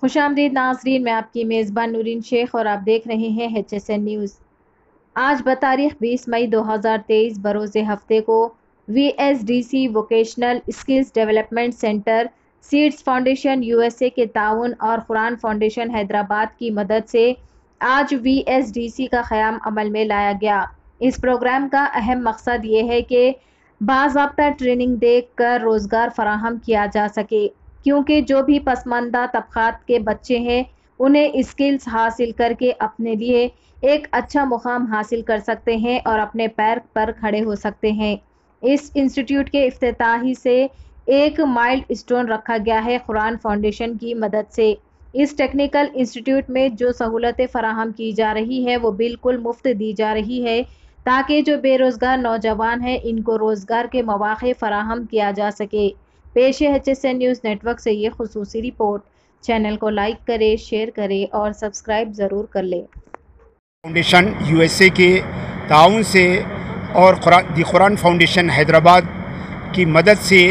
खुशामदीद नाज़रीन, मैं आपकी मेज़बान नूरीन शेख और आप देख रहे हैं HSN न्यूज़। आज बतारीख 20 मई 2023 बरोज़ हफ्ते को VSDC vocational skills development centre, seeds foundation USA के ताउन और कुरान फाउंडेशन हैदराबाद की मदद से आज VSDC का क़याम अमल में लाया गया। इस प्रोग्राम का अहम मकसद ये है कि बाज़ाब्ता ट्रेनिंग देकर रोज़गार फराहम किया जा सके, क्योंकि जो भी पसमानदा तबक़ात के बच्चे हैं उन्हें स्किल्स हासिल करके अपने लिए एक अच्छा मुकाम हासिल कर सकते हैं और अपने पैर पर खड़े हो सकते हैं। इस इंस्टीट्यूट के इफ्तिताही से एक माइल स्टोन रखा गया है कुरान फाउंडेशन की मदद से। इस टेक्निकल इंस्टीट्यूट में जो सहूलतें फराहम की जा रही है वो बिल्कुल मुफ्त दी जा रही है, ताकि जो बेरोज़गार नौजवान हैं इनको रोज़गार के मौक़े फराहम किया जा सके। पेश है HSN न्यूज़ नेटवर्क से ये खुसूसी रिपोर्ट। चैनल को लाइक करें, शेयर करें और सब्सक्राइब ज़रूर कर लें। फाउंडेशन USA के ताउन से और दी कुरान फाउंडेशन हैदराबाद की मदद से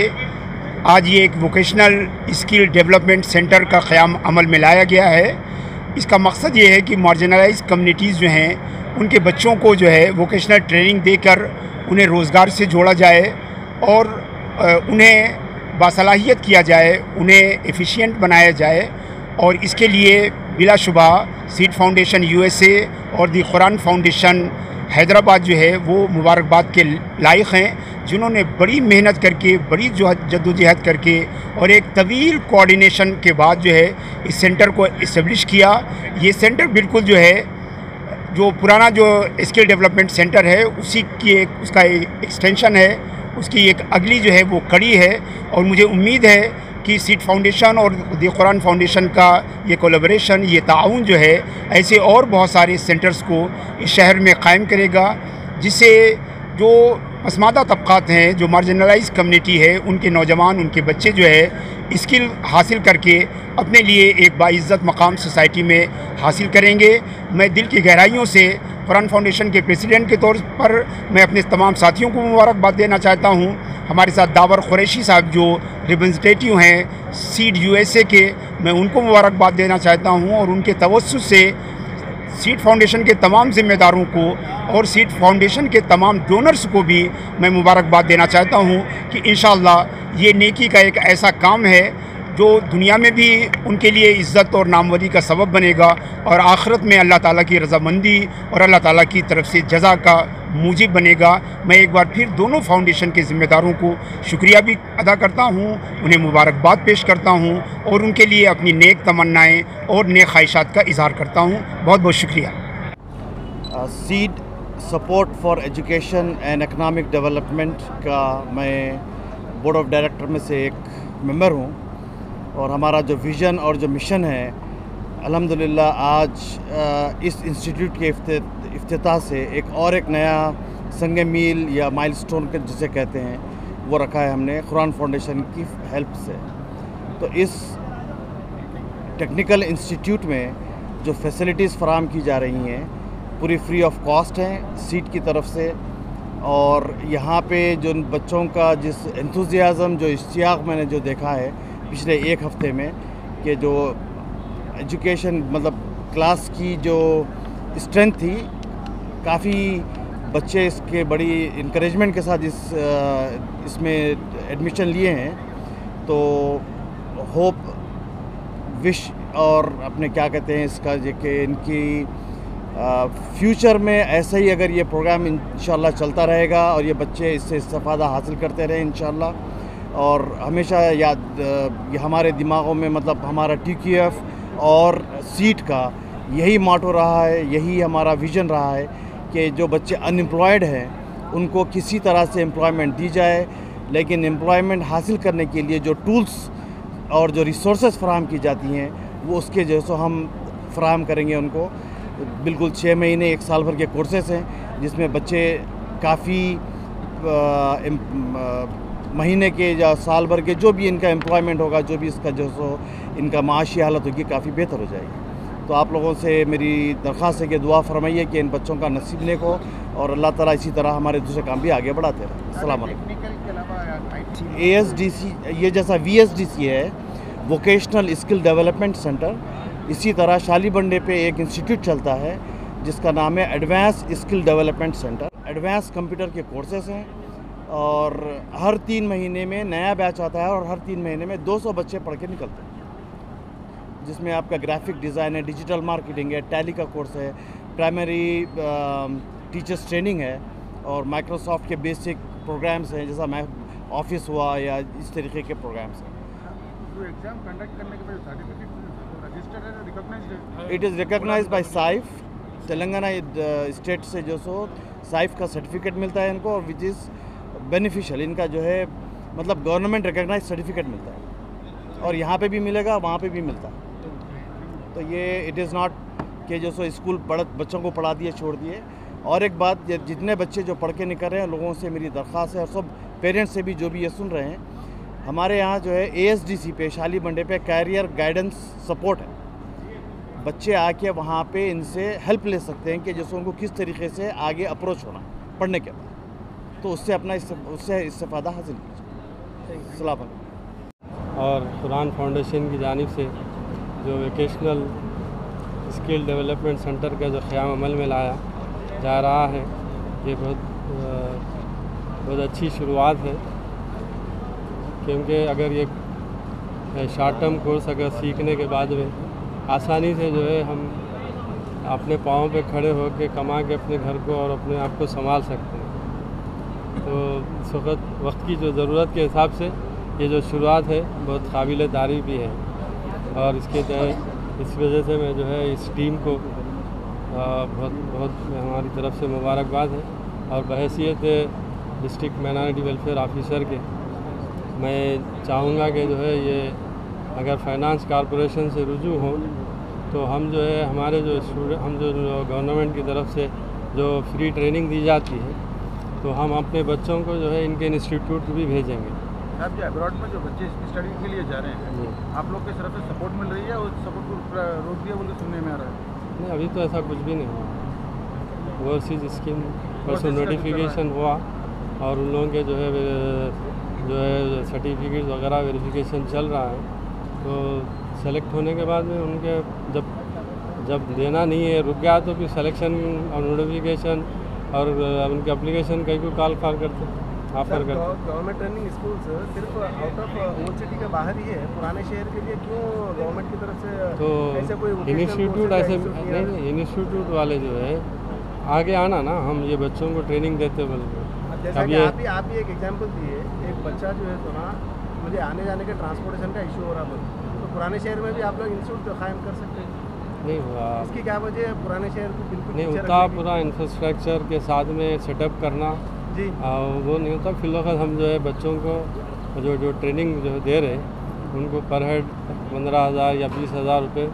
आज ये एक वोकेशनल स्किल डेवलपमेंट सेंटर का क़याम अमल में लाया गया है। इसका मकसद ये है कि मार्जिनलाइज कम्युनिटीज़ जो हैं उनके बच्चों को जो है वोकेशनल ट्रेनिंग देकर उन्हें रोज़गार से जोड़ा जाए और उन्हें बासलाहियत किया जाए, उन्हें एफिशिएंट बनाया जाए। और इसके लिए बिलाशुबा सीड फाउंडेशन USA और दी कुरान फाउंडेशन हैदराबाद जो है वो मुबारकबाद के लायक हैं, जिन्होंने बड़ी मेहनत करके, बड़ी जद्दोजहद करके और एक तवील कोऑर्डिनेशन के बाद जो है इस सेंटर को इस्टेब्लिश किया। ये सेंटर बिल्कुल जो है जो पुराना जो स्किल डेवलपमेंट सेंटर है उसी की उसका एक एक्सटेंशन है, उसकी एक अगली जो है वो कड़ी है। और मुझे उम्मीद है कि सीड फाउंडेशन और दी कुरान फाउंडेशन का ये कोलैबोरेशन, ये ताउन जो है ऐसे और बहुत सारे सेंटर्स को इस शहर में क़ायम करेगा, जिससे जो पसमानदा तबक़ात हैं, जो मार्जिनलाइज कम्युनिटी है, उनके नौजवान, उनके बच्चे जो है स्किल हासिल करके अपने लिए एक बाइज़्ज़त मकाम सोसाइटी में हासिल करेंगे। मैं दिल की गहराइयों से कुरान फाउंडेशन के प्रेसिडेंट के तौर पर मैं अपने तमाम साथियों को मुबारकबाद देना चाहता हूँ। हमारे साथ दावर कुरैशी साहब जो रिप्रेजेंटेटिव हैं सीड USA के, मैं उनको मुबारकबाद देना चाहता हूँ और उनके तवज्जुह से सीड फाउंडेशन के तमाम ज़िम्मेदारों को और सीड फाउंडेशन के तमाम डोनर्स को भी मैं मुबारकबाद देना चाहता हूँ कि इंशाअल्लाह ये नेकी का एक ऐसा काम है जो दुनिया में भी उनके लिए इज़्ज़त और नामवरी का सबब बनेगा और आखिरत में अल्लाह ताला की रज़ामंदी और अल्लाह ताला की तरफ से जज़ा का मूजिब बनेगा। मैं एक बार फिर दोनों फाउंडेशन के ज़िम्मेदारों को शुक्रिया भी अदा करता हूँ, उन्हें मुबारकबाद पेश करता हूँ और उनके लिए अपनी नेक तमन्नाएँ और नेक ख्वाहिशात का इज़हार करता हूँ। बहुत बहुत शुक्रिया। Seed support for education and economic development का मैं बोर्ड ऑफ डायरेक्टर में से एक मेंबर हूँ और हमारा जो विज़न और जो मिशन है अल्हम्दुलिल्लाह आज इस इंस्टीट्यूट के इफ्तिताह से एक नया संग मील या माइलस्टोन के जिसे कहते हैं वो रखा है हमने कुरान फाउंडेशन की हेल्प से। तो इस टेक्निकल इंस्टीट्यूट में जो फैसिलिटीज़ फराहम की जा रही हैं पूरी फ्री ऑफ कॉस्ट हैं सीट की तरफ से। और यहाँ पे जो बच्चों का जिस एंथुजियाज़म, जो इश्तियाक मैंने जो देखा है पिछले एक हफ़्ते में कि जो एजुकेशन मतलब क्लास की जो स्ट्रेंथ थी, काफ़ी बच्चे इसके बड़ी इनकरेजमेंट के साथ इसमें एडमिशन लिए हैं। तो होप, विश और अपने क्या कहते हैं इसका कि इनकी फ्यूचर में ऐसा ही अगर ये प्रोग्राम इंशाल्लाह चलता रहेगा और ये बच्चे इससे इस्तेफ़ादा हासिल करते रहें इंशाल्लाह। और हमेशा याद ये हमारे दिमागों में मतलब हमारा TQF और सीट का यही मोटो रहा है, यही हमारा विज़न रहा है कि जो बच्चे अनएम्प्लॉयड हैं उनको किसी तरह से एम्प्लॉयमेंट दी जाए। लेकिन एम्प्लॉयमेंट हासिल करने के लिए जो टूल्स और जो रिसोर्सेज फराहम की जाती हैं वो उसके जैसो हम फराहम करेंगे उनको। बिल्कुल 6 महीने 1 साल भर के कोर्सेस हैं जिसमें बच्चे काफ़ी महीने के या साल भर के जो भी इनका एम्प्लॉयमेंट होगा, जो भी इसका जो सो इनका माशी हालत होगी काफ़ी बेहतर हो जाएगी। तो आप लोगों से मेरी दरख्वास्त है कि दुआ फरमाइए कि इन बच्चों का नसीब नेक हो और अल्लाह ताला इसी तरह हमारे दूसरे काम भी आगे बढ़ाते रहें। अस्सलाम वालेकुम। ASDC ये जैसा VSDC है वोकेशनल स्किल डेवलपमेंट सेंटर। इसी तरह शालीबंडे पे एक इंस्टीट्यूट चलता है जिसका नाम है advance skill development centre. Advance computer के कोर्सेज हैं और हर 3 महीने में नया बैच आता है और हर 3 महीने में 200 बच्चे पढ़ के निकलते हैं, जिसमें आपका ग्राफिक डिज़ाइन है, डिजिटल मार्केटिंग है, टैली का कोर्स है, प्राइमरी टीचर्स ट्रेनिंग है और माइक्रोसॉफ्ट के बेसिक प्रोग्राम्स हैं जैसा ऑफिस हुआ या इस तरीके के प्रोग्राम्स हैं। जो एग्जाम कंडक्ट करने के बाद सर्टिफिकेट रजिस्टर्ड है, रिकॉग्नाइज्ड है? इट इज़ रिकॉग्नाइज्ड बाय साइफ। तेलंगाना स्टेट से जो साइफ का सर्टिफिकेट मिलता है इनको, और विच इज़ बेनिफिशियल। इनका जो है मतलब गवर्नमेंट रिकॉग्नाइज सर्टिफिकेट मिलता है और यहाँ पे भी मिलेगा, वहाँ पे भी मिलता है। तो ये इट इज़ नॉट कि जो स्कूल बच्चों को पढ़ा दिए छोड़ दिए। और एक बात, जितने बच्चे जो पढ़ के निकल रहे हैं, लोगों से मेरी दरख्वास्त है और सब पेरेंट्स से भी जो भी ये सुन रहे हैं, हमारे यहाँ जो है ASDC पे शालीबंडे पे कैरियर गाइडेंस सपोर्ट है। बच्चे आके वहाँ पे इनसे हेल्प ले सकते हैं कि जैसे उनको किस तरीके से आगे अप्रोच होना पढ़ने के बाद, तो उससे इस्तेफादा हासिल कीजिए। सलाम अलैकुम। और कुरान फाउंडेशन की जानिब से जो वोकेशनल स्किल डेवलपमेंट सेंटर का जो क़याम अमल में लाया जा रहा है, ये बहुत अच्छी शुरुआत है, क्योंकि अगर ये शॉर्ट टर्म कोर्स अगर सीखने के बाद में आसानी से जो है हम अपने पाँव पे खड़े होकर कमा के अपने घर को और अपने आप को संभाल सकते हैं। तो इस वक्त की जो ज़रूरत के हिसाब से ये जो शुरुआत है बहुत काबिल तारीफ़ भी है, और इस वजह से मैं जो है इस टीम को बहुत हमारी तरफ से मुबारकबाद है। और बहैसियत डिस्ट्रिक्ट माइनॉरिटी वेलफेयर ऑफिसर के मैं चाहूँगा कि जो है ये अगर फाइनेंस कॉरपोरेशन से रुजू हो तो हम जो है हमारे जो गवर्नमेंट की तरफ से जो फ्री ट्रेनिंग दी जाती है, तो हम अपने बच्चों को जो है इनके इंस्टीट्यूट भी भेजेंगे। आप जो अब्रॉड में जो बच्चे स्टडी के लिए जा रहे हैं, आप लोग की तरफ से सपोर्ट मिल रही है? उस सपोर्ट को रोक दिया बोल के सुनने में आ रहा है। नहीं, अभी तो ऐसा कुछ भी नहीं हुआ। ओवरसीज स्कीम पर से नोटिफिकेशन हुआ और उन लोगों के जो है सर्टिफिकेट वगैरह वेरिफिकेशन चल रहा है, तो सेलेक्ट होने के बाद में उनके जब देना नहीं है, रुक गया, तो फिर सिलेक्शन और नोटिफिकेशन और उनके एप्लीकेशन कहीं को कॉल करते ऑफर करते। गवर्नमेंट ट्रेनिंग स्कूल सिर्फ आउट ऑफ ओल्ड सिटी के बाहर ही है, पुराने शहर के लिए क्यों गवर्नमेंट की तरफ से तो ऐसे कोई इंस्टीट्यूट ऐसे नहीं, इंस्टीट्यूट वाले जो है आगे आना ना, हम ये बच्चों को ट्रेनिंग देते बोलते। जैसा कि आप भी एक एग्जांपल दिए, एक बच्चा जो है तो ना मुझे आने जाने के ट्रांसपोर्टेशन का इशू हो रहा है, तो पुराने शहर में भी आप लोग इंस्टीट्यूट कायम कर सकते हैं? नहीं हुआ। इसकी क्या वजह है? पुराने शहर को बिल्कुल नहीं होता, पूरा इंफ्रास्ट्रक्चर के साथ में सेटअप करना जी वो नहीं होता। फिलहाल हम जो है बच्चों को जो ट्रेनिंग जो दे रहे उनको पर हेड 15,000 या 20,000 रुपये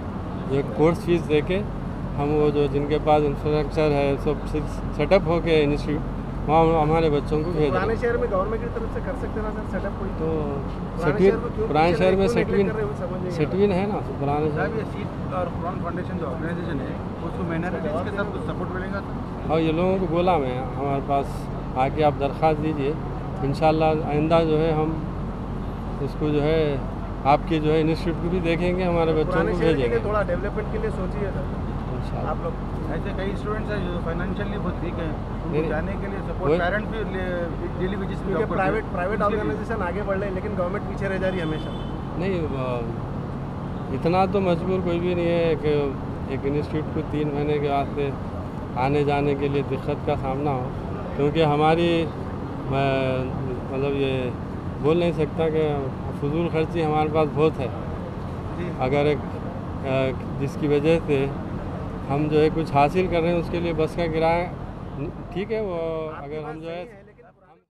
जो कोर्स फीस दे के हम वो जो जिनके पास इंफ्रास्ट्रक्चर है सब सेटअप हो के इंस्टीट्यूट वहाँ हमारे बच्चों को भेज। पुराने शहर में गवर्नमेंट की तरफ से कर सकते ना सर सेटअप कोई? तो पुराने शहर में सेटविन है ना पुराने शहर। ये सीड और कुरान फाउंडेशन जो ऑर्गेनाइजेशन है उसको माइनॉरिटीज़ के साथ कुछ सपोर्ट मिलेगा? और ये लोगों को बोला मैं, हमारे पास आके आप दरख्वास्त दीजिए, इंशाल्लाह आइंदा जो है हम इसको जो है आपके जो है इंस्टीट्यूट को भी देखेंगे, हमारे बच्चों को भेजेंगे। थोड़ा डेवलपमेंट के लिए सोचिए सर आप लोग। ऐसे कई स्टूडेंट्स हैं जो फाइनेंशियली बहुत वीक हैं, उनको जाने के लिए सपोर्ट पेरेंट्स भी डेली बेसिस पे प्राइवेट ऑर्गेनाइजेशन आगे बढ़ रहे हैं, लेकिन गवर्नमेंट पीछे रह जा रही है हमेशा। नहीं, इतना तो मजबूर कोई भी नहीं है कि एक इंस्टीट्यूट को 3 महीने के वास्ते आने जाने के लिए दिक्कत का सामना हो, क्योंकि हमारी मतलब ये बोल नहीं सकता कि फजूल खर्ची हमारे पास बहुत है। अगर एक जिसकी वजह से हम जो है कुछ हासिल कर रहे हैं उसके लिए बस का किराया ठीक है, वो अगर हम जो है